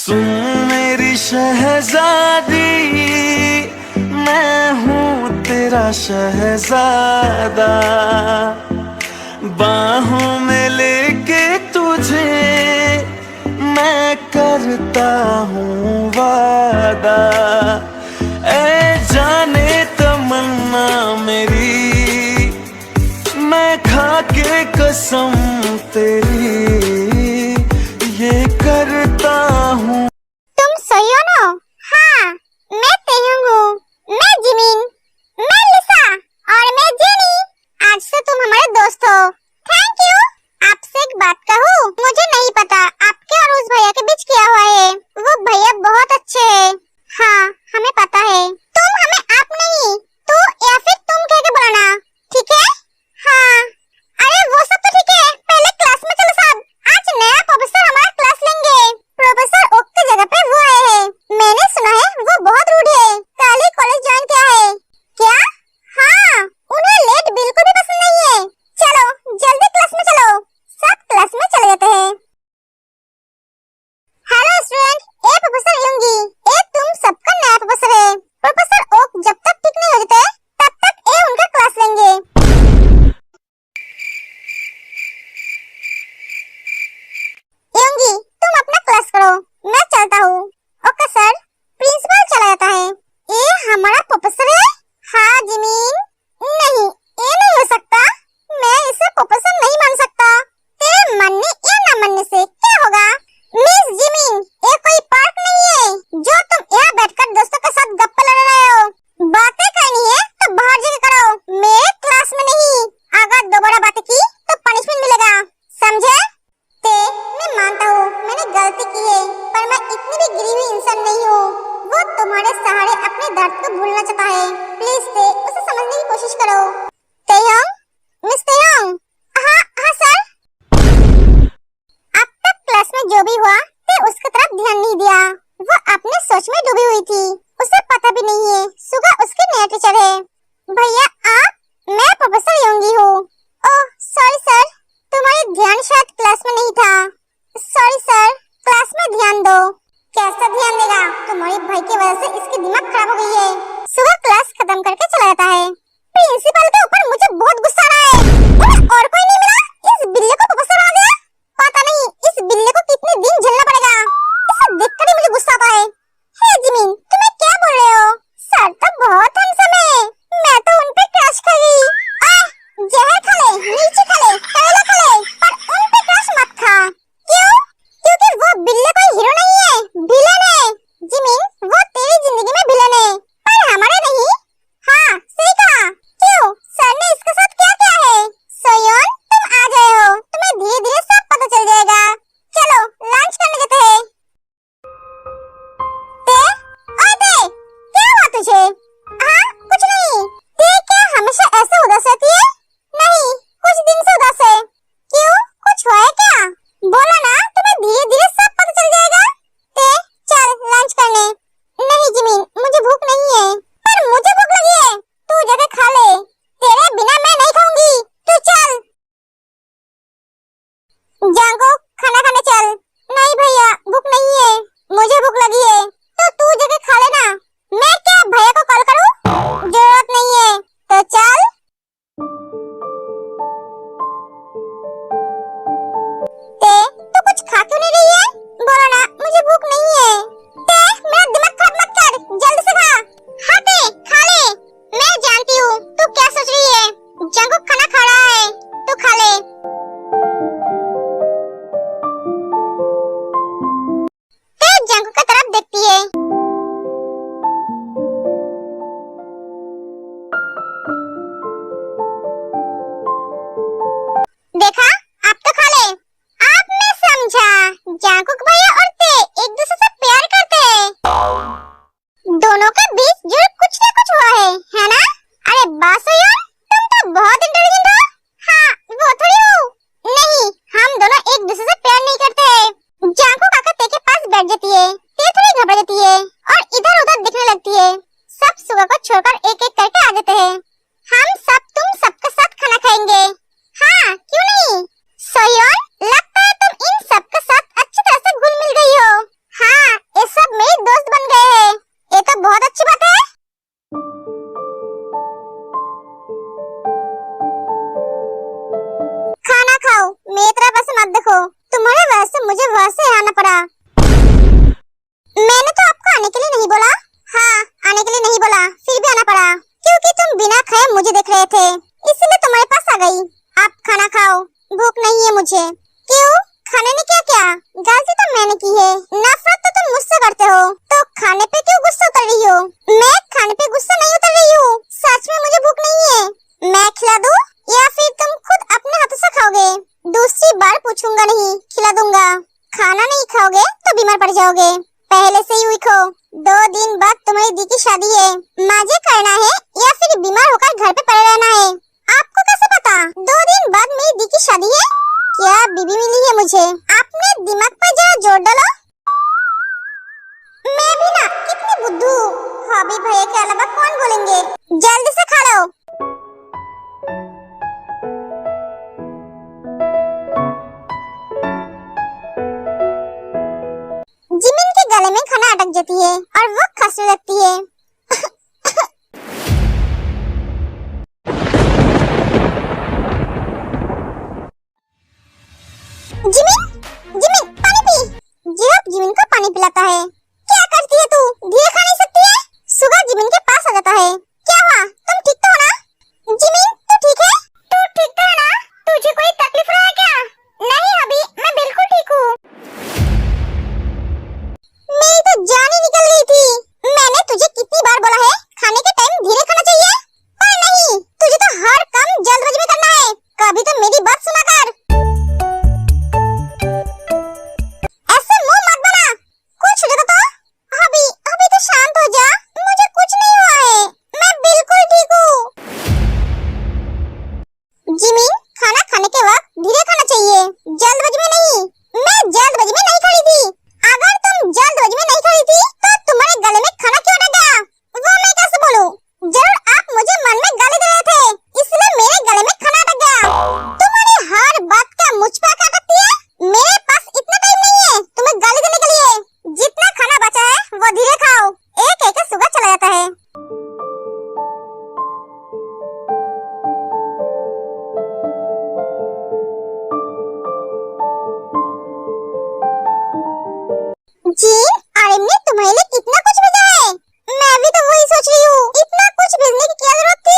सुन मेरी शहजादी, मैं हूँ तेरा शहजादा। बाहों में लेके तुझे मैं करता हूँ वादा। ऐ जाने तमन्ना मेरी, मैं खा के कसम तेरी ये करता हूँ। तुम सही हो ना? हाँ, मैं तेयुंग हूँ, मैं जिमिन, मैं लिसा और मैं जेनी। आज से तुम हमारे दोस्त हो। Thank you. आपसे एक बात कहूँ, मुझे नहीं पता आपके और उस भैया के बीच क्या हुआ है। वो भैया बहुत अच्छे हैं। हाँ, हमें पता है। तुम हमें आप नहीं, तू या फिर तुम कह के बुलाना, ठीक है? हाँ, अरे वो सब तो ठीक है, पहले क्लास में चलो सब। आज नया प्रोफेसर हमारा क्लास लेंगे। प्रोफेसर ओक की जगह पे वो आए हैं। मैंने सुना है वो बहुत रूड है। कल ही कॉलेज ज्वाइन किया है। क्या? हाँ, उन्हें लेट बिल्कुल भी पसंद नहीं है। चलो जल्दी क्लास में चलो। सब क्लास में चले जाते हैं। हेलो स्टूडेंट, ए प्रोफेसर युंगी, ए तुम सबका नया प्रोफेसर है। प्रोफेसर ओक जब तक ठीक नहीं हो जाते तब तक ए उनका क्लास लेंगे। युंगी, तुम अपना क्लास करो, मैं चलता हूँ। Okay sir. प्रिंसिपल चला जाता है। ये हमारा प्रोफेसर है? हाँ जिमीन। नहीं, ये नहीं हो सकता। मैं इसे प्रोफेसर नहीं मान सकता। तेरे मानने या ना मानने से क्या होगा? मिस जिमीन, ये कोई पार्क नहीं है जो तुम यहाँ बैठकर दोस्तों के साथ गप्पे लड़ा रहे हो। बातें करनी है तो बाहर जाके करो, मेरे क्लास में नहीं। अगर दोबारा बातें की तो पनिशमेंट मिलेगा, समझे? मैं मानता हूँ मैंने गलती की है, पर मैं इतनी भी गिरी हुई इंसान नहीं हूँ। वो तुम्हारे सहारे अपने दर्द को भूलना चाहता है। प्लीज उसे समझने की कोशिश करो। तेयोंग, मिस तेयोंग। हाँ हाँ सर। अब तक क्लास में जो भी हुआ ते उसकी तरफ ध्यान नहीं दिया। वो अपने सोच में डूबी हुई थी। उसे पता भी नहीं है सुगा उसके नया टीचर है। भैया आप? मैं प्रोफेसर योंगी हूँ। ओह सॉरी सर, तुम्हारी ध्यान शायद क्लास में नहीं था। सॉरी सर, क्लास में ध्यान दो। कैसा ध्यान देगा? तुम्हारी भाई की वजह से इसकी दिमाग खराब हो गई है। सुबह क्लास खत्म करके चला जाता है। प्रिंसिपल के ऊपर मुझे बहुत गुस्सा आ रहा है। उन्हें और कोई नहीं मिला, इस बिल्ली को प्रोफेसर आ गया। पता नहीं इस बिल्ली को कितने दिन झेलना पड़ेगा। इसे देखकर ही मुझे गुस्सा आता है। हे जिमिन, तुम्हें क्या बोल रहे हो? सर तो बहुत हैंडसम है, मैं तो उन पे क्रश कर गई। जहर खा ले, नीचे खा ले, करेला खा ले, पर उन पे क्रश मत देखो, तुम्हारे वजह से मुझे वहां से आना पड़ा। मैंने तो आपको आने के लिए नहीं बोला। हाँ, आने के लिए नहीं बोला, फिर भी आना पड़ा क्योंकि तुम बिना खाए मुझे देख रहे थे, इसलिए तुम्हारे पास आ गई। आप खाना खाओ, भूख नहीं है मुझे। क्यों? खाने ने क्या किया? गलती तो मैंने की है, नफरत तो तुम मुझसे करते हो, तो खाने पे क्यों गुस्सा उतर रही हो? मैं खाने पे गुस्सा नहीं उतर रही हूँ, सच में मुझे भूख नहीं है। मैं खिला दूँ या फिर तुम खुद अपने हाथों से खाओगे? दूसरी बार पूछूंगा नहीं, खिला दूंगा। खाना नहीं खाओगे तो बीमार पड़ जाओगे, पहले से ही वीक हो। 2 दिन बाद तुम्हारी दी की शादी है, मजे करना है या फिर बीमार होकर घर पे पड़े रहना है? आपको कैसे पता 2 दिन बाद मेरी दी की शादी है? क्या बीबी मिली है मुझे? अपने दिमाग पर जरा जोर डालो। मैं भी ना कितनी बुद्धू। हॉबी भैया के अलावा कौन बोलेंगे? जल्दी से खा लो। जिमिन के गले में खाना अटक जाती है और वो खांसने लगती है। जिमिन, जिमिन पानी पी। जिराफ जिमिन को पानी पिलाता है। क्या करती है तू? धीरे खा नहीं सकती है? सुगा जिमिन के पास आ जाता है। क्या हुआ? तुम ठीक तो हो ना? जिमिन, तू ठीक है? तू ठीक तो है ना? तुझे कोई तकलीफ है क्या? नहीं अभी, मैं बिल्कुल ठीक हूँ। मेरी तो जान ही निकल गई थी। मैंने तुझे कितनी बार बोला है खाने के टाइम धीरे खाना चाहिए, पर नहीं, तुझे तो हर काम जल्दबाजी में करना है। कभी तो मेरी बात सुना कर। ऐसे मुंह मत बना, कुछ हो जाता तो। अभी तो शांत हो जा, मुझे कुछ नहीं हुआ है, मैं बिल्कुल ठीक हूँ। जिमिन, खाना खाने के वक्त धीरे खाना चाहिए, जल्दबाजी में नहीं। मैं जल्दबाजी में नहीं खड़ी थी। अगर तुम जल्दबाजी में नहीं खड़ी थी तो तुम्हारे गले में खाना क्यों अटक गया? वो मैं कैसे बोलूं? जरूर आप मुझे मन में गाली दे रहे थे, इसलिए मेरे गले में खाना अटक गया। तुम्हारी हर बात क्या मुझ पर अटकती है? मेरे पास इतना टाइम नहीं है तुम्हें गाली देने के लिए। जितना खाना बचा है वो धीरे खाओ, एक एक सुगा चला जाता है। जीन, आरिम ने तुम्हारे लिए कितना कुछ भेजा है। मैं भी तो वही सोच रही हूँ, इतना कुछ भेजने की क्या जरूरत थी?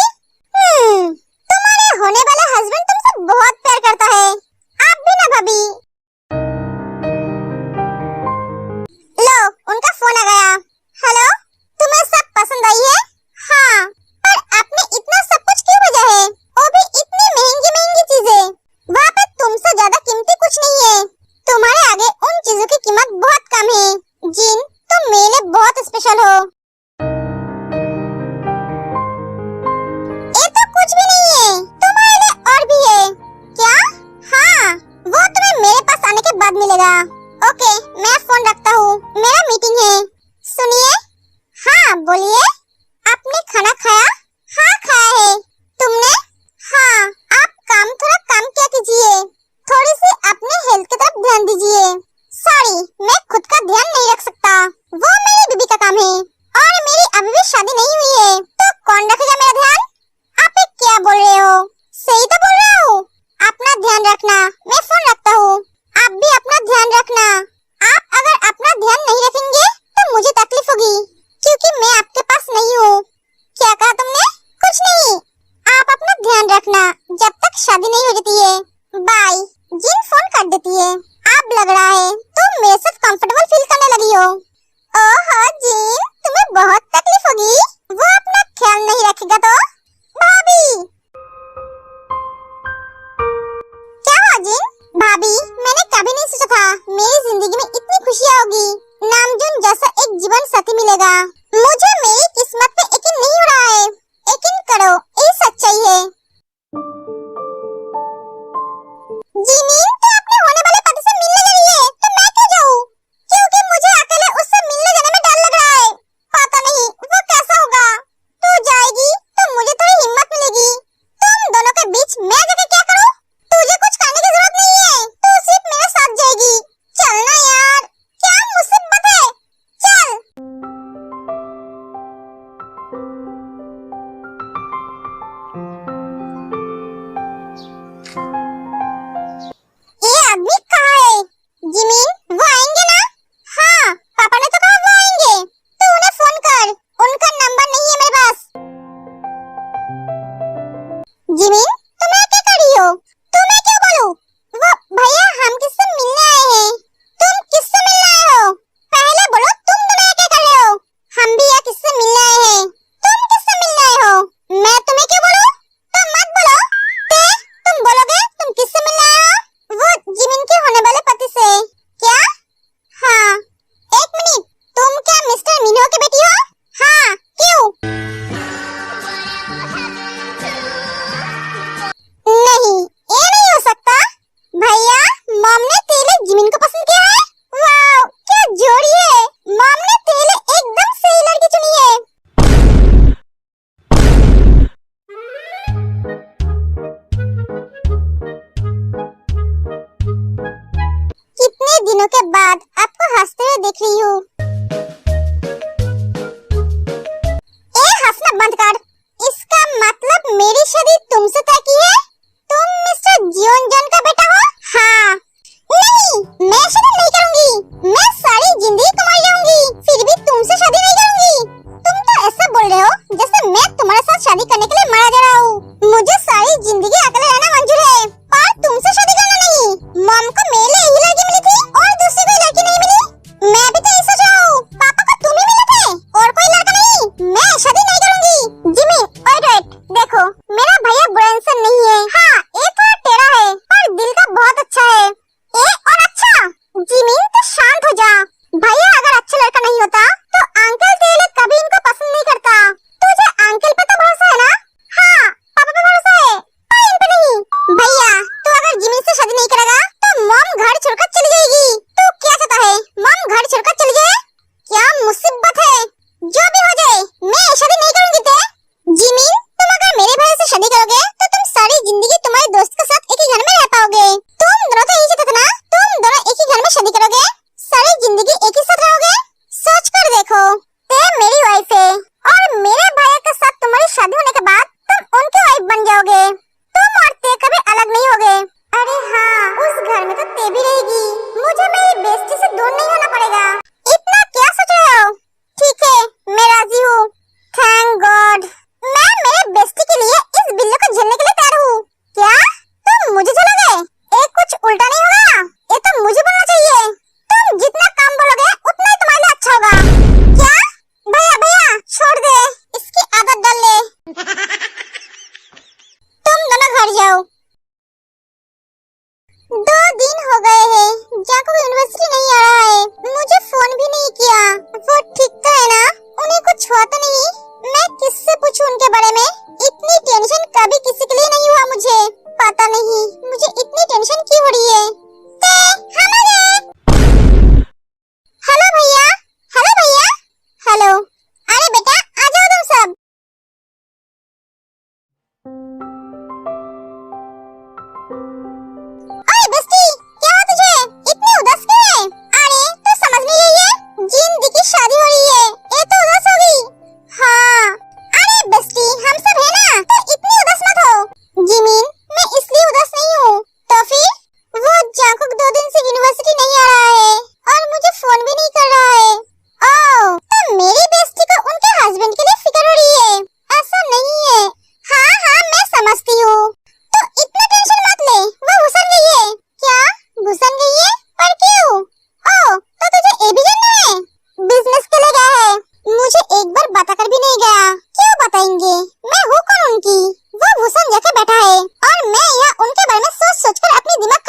तुम्हारे होने वाला हस्बैंड तुमसे बहुत प्यार करता है, आप भी ना भाभी। लो, उनका फोन आ गया। हेलो, तुम्हें सब पसंद आई है? हाँ, पर आपने इतना सब कुछ क्यों भेजा है, वो भी इतनी महंगी महंगी चीजें? वहाँ पे तुमसे ज्यादा कीमती कुछ नहीं है, तुम्हारे आगे उन चीजों की कीमत बहुत कम है। जिन, तुम मेरे लिए बहुत स्पेशल हो। ये तो कुछ भी नहीं है, तुम्हारे लिए और भी है। क्या? हाँ, वो तुम्हें मेरे पास आने के बाद मिलेगा। ओके, मैं फोन रखता हूँ, मेरा मीटिंग है। सुनिए। हाँ बोलिए। आपने खाना खाया? हाँ खाया है। तुमने? हाँ। आप थोड़ा काम क्या कीजिए, थोड़ी सी अपने हेल्थ की तरफ ध्यान दीजिए। सॉरी, मैं खुद का ध्यान नहीं रख सकता, वो मेरी बीबी का काम है और मेरी अभी भी शादी नहीं हुई है, तो कौन रखेगा मेरा ध्यान? आप ये क्या बोल रहे हो? सही तो बोल रहा हूँ। अपना ध्यान रखना, मैं फोन रखता हूँ। आप भी अपना ध्यान रखना। आप अगर अपना ध्यान नहीं रखेंगे तो मुझे तकलीफ होगी, क्योंकि मैं आपके पास नहीं हूँ। क्या कहा तुमने? कुछ नहीं। आप अपना ध्यान रखना जब तक शादी नहीं हो जाती है। बाय। जिन फोन काट देती है। अब लग रहा है तुम मेरे साथ कंफर्टेबल फील करने लगी हो। ओहो जिन, तुम्हें बहुत तकलीफ होगी, वो अपना ख्याल नहीं रखेगा तो। भाभी। क्या हुआ जिन? भाभी दिनों के बाद आपको हंसते हुए देख रही हूँ। ए हंसना बंद कर। इसका मतलब मेरी शादी तुमसे तय की है? तुम मिस्टर जियोन जॉन का बेटा हो? हाँ। नहीं, मैं शादी नहीं करूंगी। मैं सारी जिंदगी तुम्हारी रहूंगी, फिर भी तुमसे शादी नहीं करूंगी। तुम तो ऐसा बोल रहे हो जैसे मैं तुम्हारे साथ शादी करने के लिए मारा जा रहा हूँ। मुझे सारी जिंदगी अकेले रहना मंजूर है, पर तुमसे शादी करना नहीं। मॉम को मेरे लिए यही लड़की मिली थी और दूसरी कोई लड़की नहीं मिली। मैं भी तो यही सोच रहा हूँ, पापा को तुम ही मिले थे और कोई लड़का नहीं। मैं शादी नहीं करूंगी। जिमी, वेट, देखो मेरा भैया बुरा इंसान नहीं है। हाँ, ये थोड़ा टेढ़ा है पर दिल का बहुत अच्छा है। ए और अच्छा, जिमिन तो शांत हो जा। भैया अगर अच्छा लड़का नहीं होता तो अंकल तेरे लिए कभी इनको पसंद नहीं करता। तुझे अंकल पे तो भरोसा है ना? हाँ, पापा पे भरोसा है पर इन पे नहीं। भैया, तू अगर जिमिन से शादी नहीं करेगा तो मॉम घर छोड़कर चली जाएगी। तू क्या चाहता है, मॉम घर छोड़कर चली जाए? क्या मुसीबत है? जो भी हो जाए, मैं शादी नहीं करूंगी। ते जिमिन, तुम अगर मेरे भाई से शादी करोगे तो तुम सारी जिंदगी तुम्हारे दोस्त के साथ एक ही घर में रह पाओगे। तुम दोनों तो यही चाहते थे ना? तुम दोनों एक ही घर में शादी करोगे, सारी जिंदगी एक ही साथ रहोगे। सोच कर देखो, ते मेरी वाइफ है और मेरे भाई के साथ तुम्हारी शादी होने के बाद तुम उनके वाइफ बन जाओगे। तुम और ते कभी अलग नहीं होगे। अरे हाँ, उस घर में तो ते भी रहेगी। मुझे मेरी बेस्टी से दूर नहीं होना पड़ेगा। इतना क्या सोच रहे हो? ठीक है, मैं राजी हूँ। थैंक गॉड, मैं मेरे बेस्टी के लिए इस बिल्ली को झेलने के लिए तैयार हूँ। क्या तुम मुझे झेलोगे? एक कुछ उल्टा नहीं होगा? ये तो मुझे बोलना चाहिए। तुम जितना कम बोलोगे उतना ही तुम्हारे लिए अच्छा होगा। क्या? भैया भैया छोड़ दे, इसकी आदत डाल ले। तुम दोनों घर जाओ। 2 दिन हो गए हैं, जाको यूनिवर्सिटी नहीं आ रहा है। मुझे फोन भी नहीं किया। वो ठीक तो है ना? उन्हें कुछ हुआ तो नहीं? मैं किससे पूछूं उनके बारे में? इतनी टेंशन कभी किसी के लिए नहीं हुआ मुझे। पता नहीं मुझे इतनी टेंशन क्यों हो रही है। ते, हम आ गए। हेलो भैया, हेलो भैया, हेलो। अरे बेटा आ जाओ तुम सब। ओए बेस्टी, क्या हुआ तुझे? इतनी उदास क्यों है? अरे तू समझ नहीं रही है, जिंदगी की शादी हो रही है, ये तो उदास होगी। हाँ, अरे बेस्टी हम सब है ना, तो इतनी उदास मत हो। जिमिन, मैं इसलिए उदास नहीं हूँ। तो फिर वो जाकुक 2 दिन से यूनिवर्सिटी नहीं आ रहा है और मुझे फोन भी नहीं कर रहा है। ओह, तो मेरी बेस्टी को उनके हस्बैंड के लिए फिक्र हो रही है। ऐसा नहीं है। हाँ हाँ मैं समझती हूँ, तो इतना टेंशन मत ले। वो घुसन गई है। क्या घुसन गई है? पर क्यों? ओह, तो तुझे ये भी जानना है? बिजनेस के लिए गया है, मुझे एक बार बताकर भी नहीं गया। क्यों बताएंगे? मैं हूँ कौन उनकी? वो घुसन जाके बैठा है और मैं यहाँ उनके बारे में सोच सोच कर अपनी दिमाग